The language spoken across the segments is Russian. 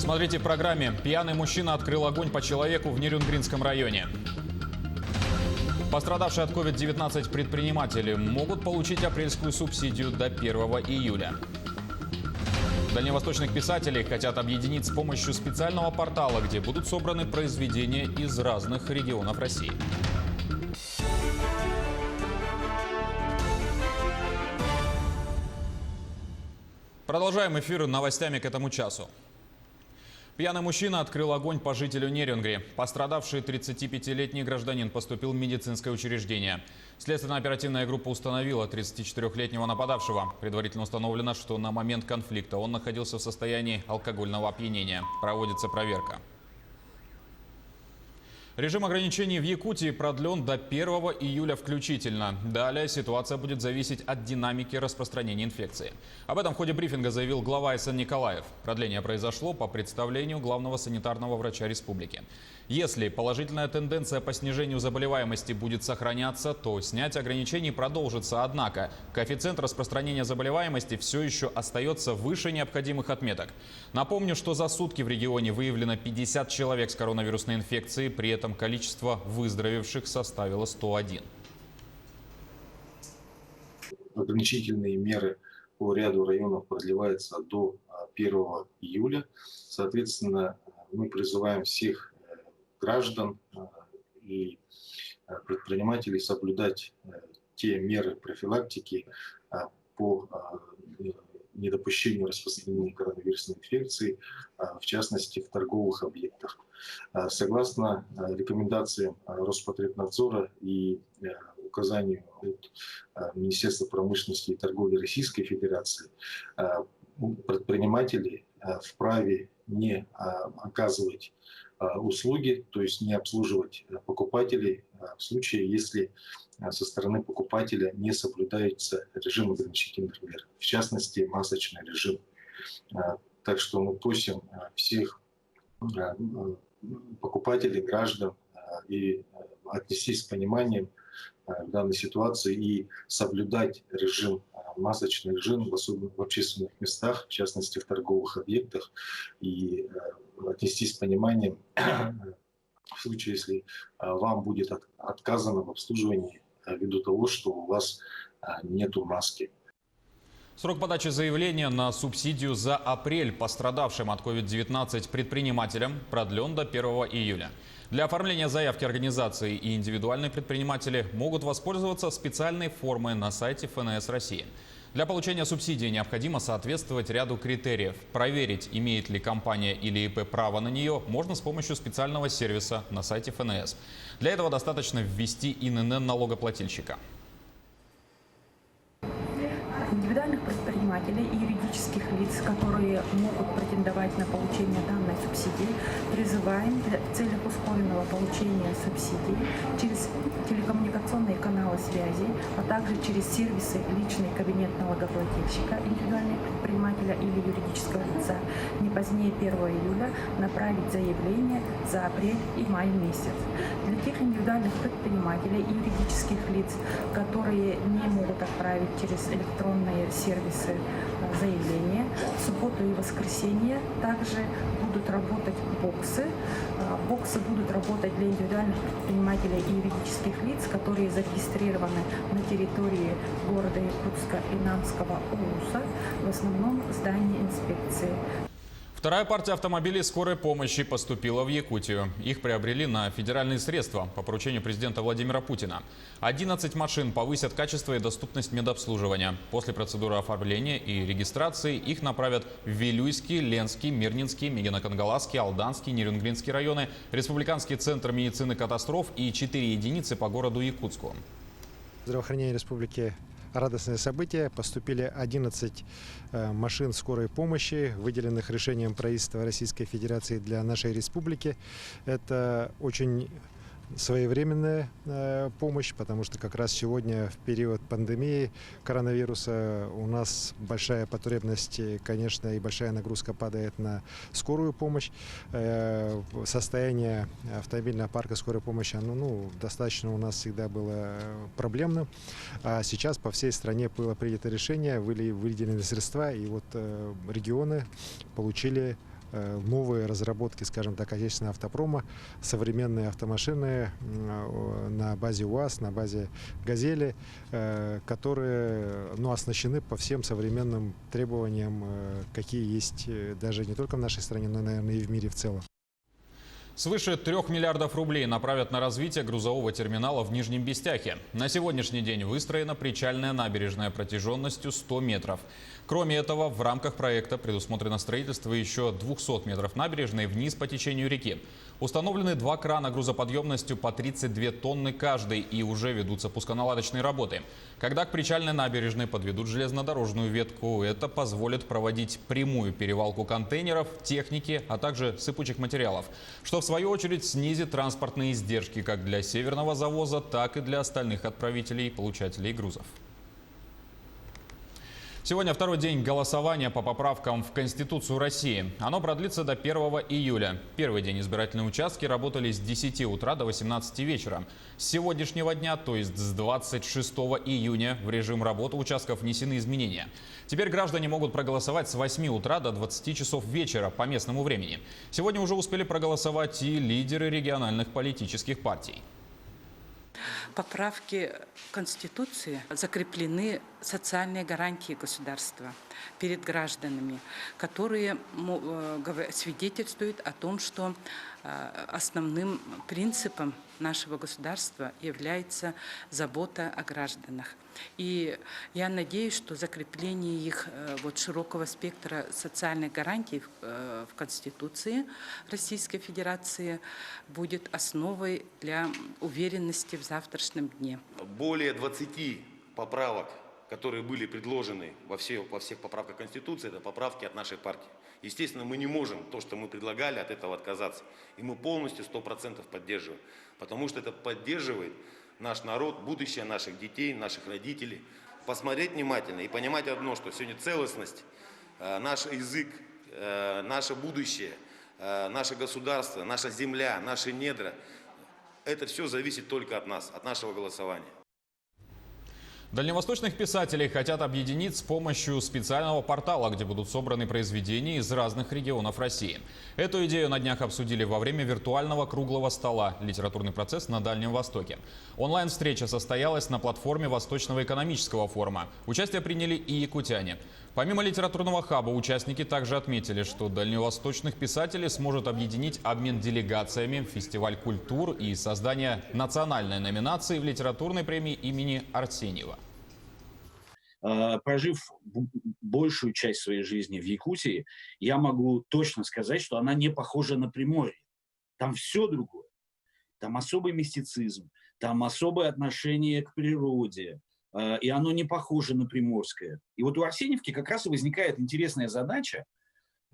Смотрите в программе. Пьяный мужчина открыл огонь по человеку в Нерюнгринском районе. Пострадавшие от COVID-19 предприниматели могут получить апрельскую субсидию до 1 июля. Дальневосточных писателей хотят объединить с помощью специального портала, где будут собраны произведения из разных регионов России. Продолжаем эфир новостями к этому часу. Пьяный мужчина открыл огонь по жителю Нерюнгри. Пострадавший 35-летний гражданин поступил в медицинское учреждение. Следственно-оперативная группа установила 34-летнего нападавшего. Предварительно установлено, что на момент конфликта он находился в состоянии алкогольного опьянения. Проводится проверка. Режим ограничений в Якутии продлен до 1 июля включительно. Далее ситуация будет зависеть от динамики распространения инфекции. Об этом в ходе брифинга заявил глава СН Николаев. Продление произошло по представлению главного санитарного врача республики. Если положительная тенденция по снижению заболеваемости будет сохраняться, то снятие ограничений продолжится. Однако коэффициент распространения заболеваемости все еще остается выше необходимых отметок. Напомню, что за сутки в регионе выявлено 50 человек с коронавирусной инфекцией, при этом количество выздоровевших составило 101. Ограничительные меры по ряду районов продлеваются до 1 июля. Соответственно, мы призываем всех граждан и предпринимателей соблюдать те меры профилактики по недопущению распространения коронавирусной инфекции, в частности в торговых объектах. Согласно рекомендациям Роспотребнадзора и указанию от Министерства промышленности и торговли Российской Федерации, предприниматели вправе не оказывать услуги, то есть не обслуживать покупателей в случае, если со стороны покупателя не соблюдается режим ограничительных мер, в частности масочный режим. Так что мы просим всех покупателей, граждан и отнестись с пониманием к данной ситуации и соблюдать режим, масочный режим в общественных местах, в частности в торговых объектах, и отнестись с пониманием в случае, если вам будет отказано в обслуживании ввиду того, что у вас нету маски. Срок подачи заявления на субсидию за апрель пострадавшим от COVID-19 предпринимателям продлен до 1 июля. Для оформления заявки организации и индивидуальные предприниматели могут воспользоваться специальной формой на сайте ФНС России. Для получения субсидии необходимо соответствовать ряду критериев. Проверить, имеет ли компания или ИП право на нее, можно с помощью специального сервиса на сайте ФНС. Для этого достаточно ввести ИНН налогоплательщика. Индивидуальных предпринимателей и юридических лиц, которые могут претендовать на получение данной субсидии, призываем в целях ускоренного получения субсидий через телекоммуникационные каналы связи, а также через сервисы личный кабинет налогоплательщика, индивидуального предпринимателя или юридического лица не позднее 1 июля направить заявление за апрель и май месяц. Для тех индивидуальных предпринимателей и юридических лиц, которые не могут отправить через электронные сервисы заявления, в субботу и воскресенье также будут работать боксы. Боксы будут работать для индивидуальных предпринимателей и юридических лиц, которые зарегистрированы на территории города Якутска и Намского ОУСа, в основном в здании инспекции. Вторая партия автомобилей скорой помощи поступила в Якутию. Их приобрели на федеральные средства по поручению президента Владимира Путина. 11 машин повысят качество и доступность медобслуживания. После процедуры оформления и регистрации их направят в Вилюйский, Ленский, Мирнинский, Мегино-Кангаласский, Алданский, Нерюнгринский районы, Республиканский центр медицины катастроф и 4 единицы по городу Якутску. Здравоохранение республики радостное событие. Поступили 11 машин скорой помощи, выделенных решением правительства Российской Федерации для нашей республики. Это очень своевременная помощь, потому что как раз сегодня в период пандемии коронавируса у нас большая потребность, конечно, и большая нагрузка падает на скорую помощь. Состояние автомобильного парка скорой помощи, достаточно у нас всегда было проблемным. А сейчас по всей стране было принято решение, были выделены средства, и вот регионы получили новые разработки, скажем так, отечественного автопрома, современные автомашины на базе УАЗ, на базе «Газели», которые оснащены по всем современным требованиям, какие есть даже не только в нашей стране, но, наверное, и в мире в целом. Свыше 3 миллиардов рублей направят на развитие грузового терминала в Нижнем Бестяхе. На сегодняшний день выстроена причальная набережная протяженностью 100 метров. Кроме этого, в рамках проекта предусмотрено строительство еще 200 метров набережной вниз по течению реки. Установлены 2 крана грузоподъемностью по 32 тонны каждый и уже ведутся пусконаладочные работы. Когда к причальной набережной подведут железнодорожную ветку, это позволит проводить прямую перевалку контейнеров, техники, а также сыпучих материалов, что в свою очередь снизит транспортные издержки как для северного завоза, так и для остальных отправителей и получателей грузов. Сегодня второй день голосования по поправкам в Конституцию России. Оно продлится до 1 июля. Первый день избирательные участки работали с 10 утра до 18 вечера. С сегодняшнего дня, то есть с 26 июня, в режим работы участков внесены изменения. Теперь граждане могут проголосовать с 8 утра до 20 часов вечера по местному времени. Сегодня уже успели проголосовать и лидеры региональных политических партий. Поправки в Конституции закреплены социальные гарантии государства перед гражданами, которые свидетельствуют о том, что основным принципом нашего государства является забота о гражданах. И я надеюсь, что закрепление их широкого спектра социальных гарантий в Конституции Российской Федерации будет основой для уверенности в завтрашнем дне. Более 20 поправок, которые были предложены во всех поправках Конституции, это поправки от нашей партии. Естественно, мы не можем то, что мы предлагали, от этого отказаться. И мы полностью 100% поддерживаем. Потому что это поддерживает наш народ, будущее наших детей, наших родителей. Посмотреть внимательно и понимать одно, что сегодня целостность, наш язык, наше будущее, наше государство, наша земля, наши недра, это все зависит только от нас, от нашего голосования. Дальневосточных писателей хотят объединить с помощью специального портала, где будут собраны произведения из разных регионов России. Эту идею на днях обсудили во время виртуального круглого стола «Литературный процесс на Дальнем Востоке». Онлайн-встреча состоялась на платформе Восточного экономического форума. Участие приняли и якутяне. Помимо литературного хаба, участники также отметили, что дальневосточных писателей сможет объединить обмен делегациями, фестиваль культур и создание национальной номинации в литературной премии имени Арсеньева. Прожив большую часть своей жизни в Якутии, я могу точно сказать, что она не похожа на Приморье. Там все другое. Там особый мистицизм, там особое отношение к природе. И оно не похоже на приморское. И вот у Арсеньевки как раз и возникает интересная задача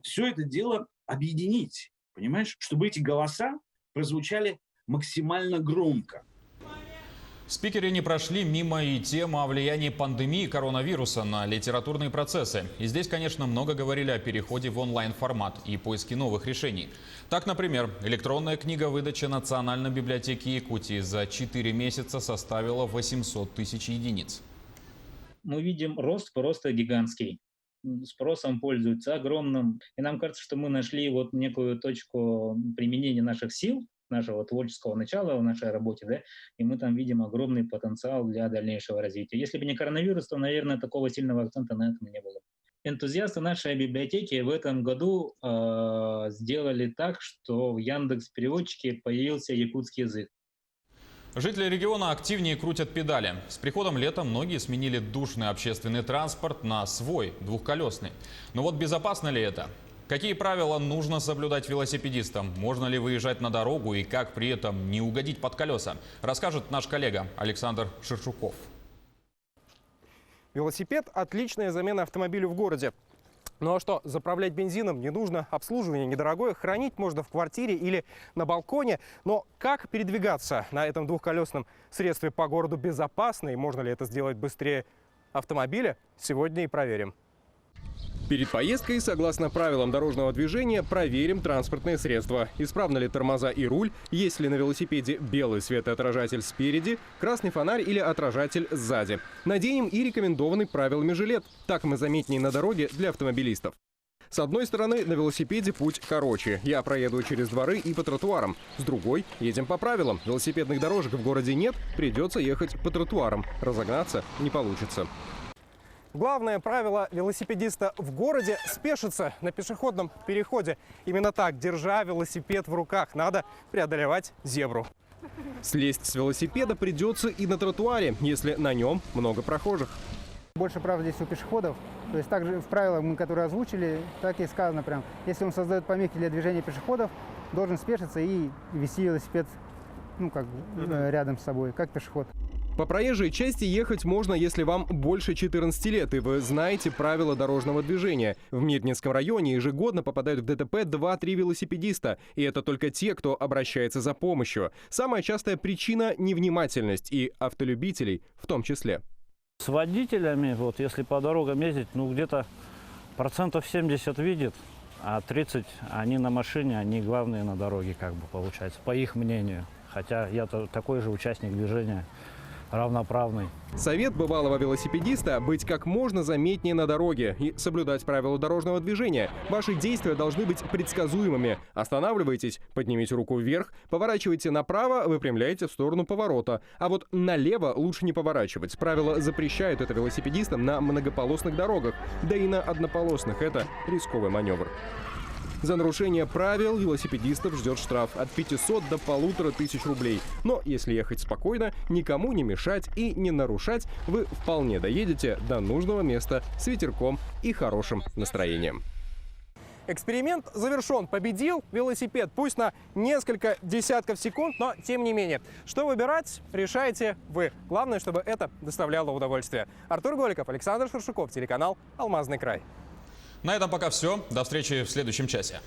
все это дело объединить, понимаешь, чтобы эти голоса прозвучали максимально громко. Спикеры не прошли мимо и темы о влиянии пандемии коронавируса на литературные процессы. И здесь, конечно, много говорили о переходе в онлайн-формат и поиске новых решений. Так, например, электронная книговыдача Национальной библиотеки Якутии за 4 месяца составила 800 тысяч единиц. Мы видим рост просто гигантский. Спросом пользуются огромным. И нам кажется, что мы нашли вот некую точку применения наших сил, нашего творческого начала в нашей работе, да, и мы там видим огромный потенциал для дальнейшего развития. Если бы не коронавирус, то, наверное, такого сильного акцента на этом не было. Энтузиасты нашей библиотеки в этом году сделали так, что в Яндекс.Переводчике появился якутский язык. Жители региона активнее крутят педали. С приходом лета многие сменили душный общественный транспорт на свой, двухколесный. Но вот безопасно ли это? Какие правила нужно соблюдать велосипедистам? Можно ли выезжать на дорогу и как при этом не угодить под колеса? Расскажет наш коллега Александр Шершуков. Велосипед – отличная замена автомобилю в городе. Ну а что, заправлять бензином не нужно, обслуживание недорогое, хранить можно в квартире или на балконе. Но как передвигаться на этом двухколесном средстве по городу безопасно и можно ли это сделать быстрее автомобиля, сегодня и проверим. Перед поездкой, согласно правилам дорожного движения, проверим транспортные средства. Исправны ли тормоза и руль, есть ли на велосипеде белый светоотражатель спереди, красный фонарь или отражатель сзади. Наденем и рекомендованный правилами жилет. Так мы заметнее на дороге для автомобилистов. С одной стороны, на велосипеде путь короче. Я проеду через дворы и по тротуарам. С другой, едем по правилам. Велосипедных дорожек в городе нет, придется ехать по тротуарам. Разогнаться не получится. Главное правило велосипедиста в городе – спешиться на пешеходном переходе. Именно так, держа велосипед в руках, надо преодолевать зебру. Слезть с велосипеда придется и на тротуаре, если на нем много прохожих. Больше прав здесь у пешеходов. То есть также в правилах, которые озвучили, так и сказано прям. Если он создает помехи для движения пешеходов, должен спешиться и вести велосипед рядом с собой, как пешеход. По проезжей части ехать можно, если вам больше 14 лет, и вы знаете правила дорожного движения. В Мирнинском районе ежегодно попадают в ДТП 2-3 велосипедиста, и это только те, кто обращается за помощью. Самая частая причина – невнимательность, и автолюбителей в том числе. С водителями, если по дорогам ездить, где-то 70% видит, а 30% они на машине, они главные на дороге, получается, по их мнению. Хотя я такой же участник движения, равноправный. Совет бывалого велосипедиста – быть как можно заметнее на дороге и соблюдать правила дорожного движения. Ваши действия должны быть предсказуемыми. Останавливайтесь, поднимите руку вверх, поворачивайте направо, выпрямляйте в сторону поворота. А вот налево лучше не поворачивать. Правила запрещают это велосипедистам на многополосных дорогах, да и на однополосных. Это рисковый маневр. За нарушение правил велосипедистов ждет штраф от 500 до 1500 рублей. Но если ехать спокойно, никому не мешать и не нарушать, вы вполне доедете до нужного места с ветерком и хорошим настроением. Эксперимент завершен. Победил велосипед. Пусть на несколько десятков секунд, но тем не менее. Что выбирать, решайте вы. Главное, чтобы это доставляло удовольствие. Артур Голиков, Александр Шершуков, телеканал «Алмазный край». На этом пока все. До встречи в следующем часе.